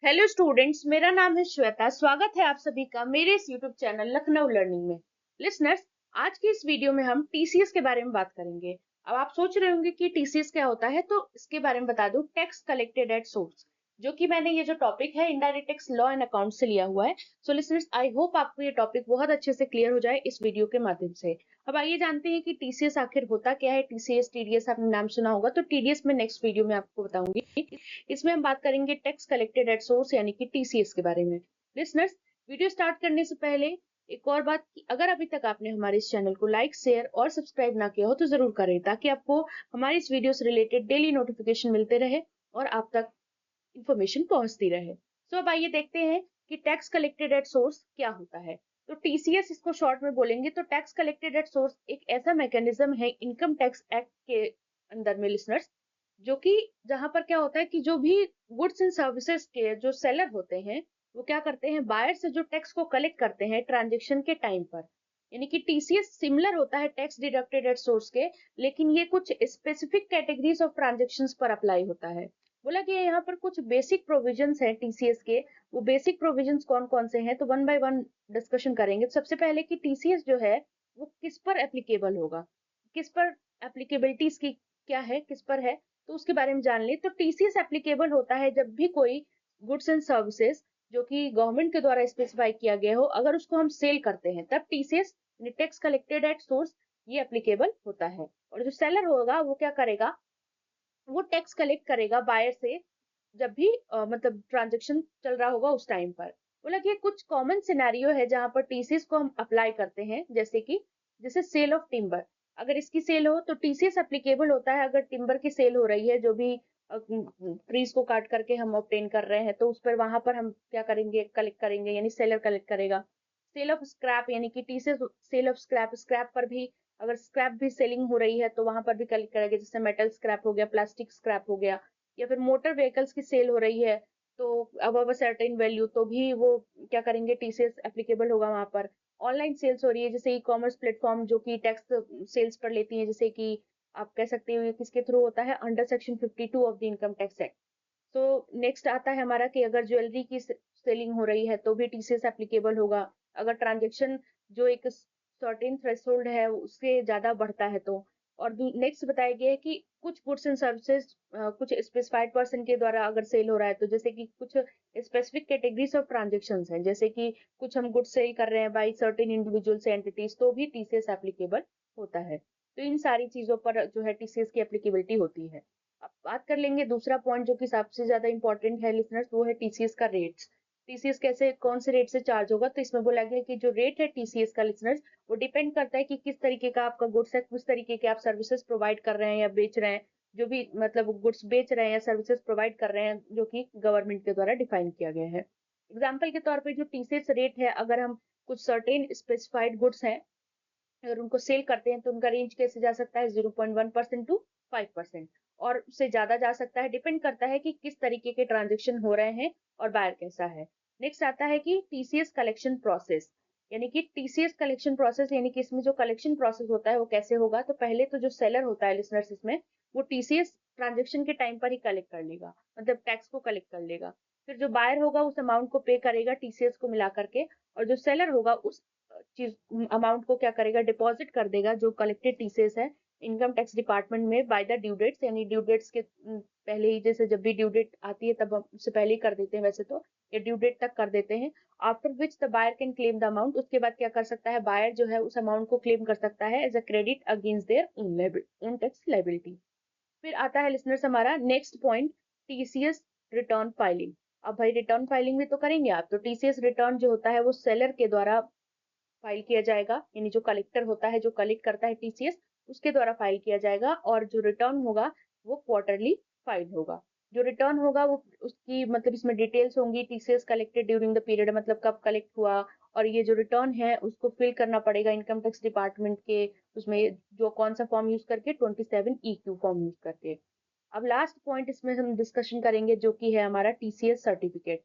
Hello students, मेरा नाम है श्वेता। स्वागत है आप सभी का मेरे इस यूट्यूब चैनल लखनऊ लर्निंग में। लिसनर्स, आज की इस वीडियो में हम टीसीएस के बारे में बात करेंगे। अब आप सोच रहे होंगे कि टीसीएस क्या होता है, तो इसके बारे में बता दूं। टैक्स कलेक्टेड एट सोर्स, जो कि मैंने ये जो टॉपिक है indirect tax law and account से लिया हुआ है। सो लिसनर्स, आई होप आपको ये टॉपिक बहुत अच्छे से क्लियर हो जाए इस वीडियो के माध्यम से। अब आइए जानते हैं कि टीसीएस आखिर होता क्या है। टीसीएस, टीडीएस आपने नाम सुना होगा, तो टीडीएस में नेक्स्ट वीडियो में आपको बताऊंगी। इसमें हम बात करेंगे टैक्स कलेक्टेड एट सोर्स यानी कि टीसीएस के बारे में। लिसनर्स, वीडियो स्टार्ट करने से पहले एक और बात कि अगर अभी तक आपने हमारे इस चैनल को लाइक, शेयर और सब्सक्राइब ना किया हो तो जरूर करें, ताकि आपको हमारी इस वीडियो से रिलेटेड डेली नोटिफिकेशन मिलते रहे और आप तक इंफॉर्मेशन पहुंचती रहे। तो अब आइए देखते हैं कि टैक्स कलेक्टेड एट सोर्स क्या होता है। तो टीसीएस इसको शॉर्ट में बोलेंगे। तो टैक्स कलेक्टेड एट सोर्स एक ऐसा मैकेनिज्म है इनकम टैक्स एक्ट के अंदर में, लिसनर्स, जो कि जहां पर क्या होता है कि जो भी गुड्स एंड सर्विसेज के जो सेलर होते हैं, वो क्या करते हैं, बायर से जो टैक्स को कलेक्ट करते हैं ट्रांजेक्शन के टाइम पर। यानी कि टीसीएस सिमिलर होता है टैक्स डिडक्टेड एट सोर्स के, लेकिन ये कुछ स्पेसिफिक कैटेगरीज ऑफ ट्रांजेक्शन्स पर अप्लाई होता है। बोला कि यहाँ पर कुछ बेसिक प्रोविजंस हैं टीसीएस के। वो बेसिक प्रोविजंस कौन कौन से हैं, तो वन बाय वन डिस्कशन करेंगे। तो सबसे पहले कि टीसीएस जो है वो किस पर एप्लीकेबल होगा, किस पर एप्लीकेबिलिटी की क्या है, किस पर है, तो उसके बारे में जान ले। तो टीसीएस एप्लीकेबल होता है जब भी कोई गुड्स एंड सर्विसेज जो कि गवर्नमेंट के द्वारा स्पेसिफाई किया गया हो, अगर उसको हम सेल करते हैं, तब TCS tax collected at source ये एप्लीकेबल होता है। और जो सेलर होगा वो क्या करेगा, वो टैक्स कलेक्ट करेगा बायर से जब भी मतलब ट्रांजेक्शन चल रहा होगा उस टाइम पर। बोला कि कुछ कॉमन सिनेरियो है जहां पर टीसीएस को हम अप्लाई करते हैं, जैसे सेल ऑफ टिम्बर। अगर इसकी सेल हो तो टीसीएस एप्लीकेबल होता है। अगर टिम्बर की सेल हो रही है, जो भी ट्रीज को काट करके हम ऑब्टेन कर रहे हैं, तो उस पर वहां पर हम क्या करेंगे, कलेक्ट करेंगे, यानी सेलर कलेक्ट करेगा। सेल ऑफ स्क्रैप, यानी कि TCS sale of scrap, scrap पर भी अगर स्क्रैप भी सेलिंग हो रही है तो वहां पर भी कलेक्ट करेगा, जैसे मेटल स्क्रैप हो गया, प्लास्टिक स्क्रैप हो गया। या फिर मोटर व्हीकल्स की सेल हो रही है तो अब सर्टेन वैल्यू, तो भी वो क्या करेंगे, टीसीएस एप्लीकेबल होगा वहां पर। ऑनलाइन सेल्स हो रही है, जैसे ई कॉमर्स प्लेटफॉर्म जो कि टैक्स सेल्स पर लेती है, जैसे कि आप कह सकते हो ये किसके थ्रू होता है, under section 52 of the income tax act. तो नेक्स्ट आता है हमारा कि अगर ज्वेलरी की सेलिंग हो रही है तो भी टीसीएस एप्लीकेबल होगा। अगर ट्रांजेक्शन जो एक सर्टेन थ्रेशोल्ड है उससे ज्यादा बढ़ता है तो। और नेक्स्ट बताया गया है कि कुछ गुड्स एंड सर्विसेज कुछ स्पेसिफाइड पर्सन के द्वारा अगर सेल हो रहा है, तो जैसे कि कुछ स्पेसिफिक कैटेगरीज ऑफ ट्रांजेक्शन्स हैं, जैसे कि कुछ हम गुड्स सेल कर रहे हैं बाई सर्टेन इंडिविजुअल्स एंटिटीज, तो भी टीसीएस एप्लीकेबल होता है। तो इन सारी चीजों पर जो है टीसीएस की एप्लीकेबिलिटी होती है। अब बात कर लेंगे दूसरा पॉइंट जो कि सबसे ज्यादा इंपॉर्टेंट है लिसनर्स, वो है टीसीएस का रेट्स। टीसीएस कैसे, कौन से रेट से चार्ज होगा, तो इसमें बोला गया कि जो रेट है टीसीएस का लिसनर्स, वो डिपेंड करता है कि किस तरीके का आपका गुड्स है, किस तरीके के आप सर्विसेज प्रोवाइड कर रहे हैं या बेच रहे हैं। जो भी मतलब गुड्स बेच रहे हैं या सर्विसेज प्रोवाइड कर रहे हैं, जो कि गवर्नमेंट के द्वारा डिफाइन किया गया है। एग्जाम्पल के तौर पर जो टीसीएस रेट है, अगर हम कुछ सर्टेन स्पेसिफाइड गुड्स हैं अगर उनको सेल करते हैं, तो उनका रेंज कैसे जा सकता है, 0.1% टू 5%, और उससे ज्यादा जा सकता है। डिपेंड करता है कि किस तरीके के ट्रांजेक्शन हो रहे हैं और बायर कैसा है। नेक्स्ट आता है कि टीसीएस कलेक्शन प्रोसेस, यानी कि टीसीएस कलेक्शन प्रोसेस, यानी कि इसमें जो कलेक्शन प्रोसेस होता है वो कैसे होगा। तो पहले तो जो सेलर होता है लिसनर्स, इसमें वो टीसीएस ट्रांजेक्शन के टाइम पर ही कलेक्ट कर लेगा, मतलब टैक्स को कलेक्ट कर लेगा। फिर जो बायर होगा उस अमाउंट को पे करेगा टीसीएस को मिला करके, और जो सेलर होगा उस चीज अमाउंट को क्या करेगा, डिपॉजिट कर देगा जो कलेक्टेड टीसीएस है इनकम टैक्स डिपार्टमेंट में बाय द ड्यू डेट्स, यानी ड्यू डेट्स के पहले ही, जैसे जब भी ड्यू डेट आती है तब हम उससे पहले ही कर देते हैं वैसे तो, या ड्यू डेट तक कर देते हैं। After which the buyer can claim the amount, उसके बाद क्या कर सकता है, बायर जो है उस अमाउंट को क्लेम कर सकता है as a credit against their own tax liability. फिर आता है लिसनर्स हमारा next point, TCS return filing. अब भाई रिटर्न फाइलिंग भी तो करेंगे आप, तो टीसीएस रिटर्न जो होता है वो सेलर के द्वारा फाइल किया जाएगा, यानी जो कलेक्टर होता है जो कलेक्ट करता है टीसीएस, उसके द्वारा फाइल किया जाएगा। और जो रिटर्न होगा वो क्वार्टरली फाइल होगा। जो रिटर्न होगा वो उसकी मतलब इसमें डिटेल्स होंगी, TCS collected during the period, मतलब कब कलेक्ट हुआ। और ये जो रिटर्न है उसको फिल करना पड़ेगा इनकम टैक्स डिपार्टमेंट के उसमें, जो कौन सा फॉर्म यूज करके, 27 EQ फॉर्म यूज करके। अब लास्ट पॉइंट इसमें हम डिस्कशन करेंगे जो कि है हमारा टीसीएस सर्टिफिकेट।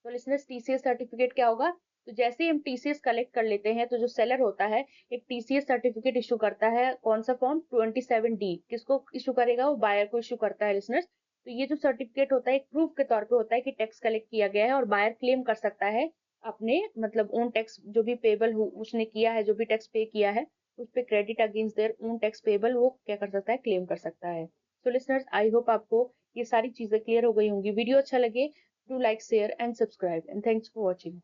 तो लिसनर्स, टीसीएस सर्टिफिकेट क्या होगा, तो जैसे ही हम टीसीएस कलेक्ट कर लेते हैं तो जो सेलर होता है एक टीसीएस सर्टिफिकेट इशू करता है। कौन सा फॉर्म, 27D, किसको इशू करेगा, वो बायर को इशू करता है लिसनर्स। तो ये जो सर्टिफिकेट होता है एक प्रूफ के तौर पे होता है कि टैक्स कलेक्ट किया गया है, और बायर क्लेम कर सकता है अपने मतलब ओन टैक्स जो भी पेबल हो उसने किया है, जो भी टैक्स पे किया है उस पे credit against their own tax payable वो क्या कर सकता है, क्लेम कर सकता है। सो लिसनर्स, आई होप आपको ये सारी चीजें क्लियर हो गई होंगी। वीडियो अच्छा लगे, do like, share and subscribe, and thanks for watching.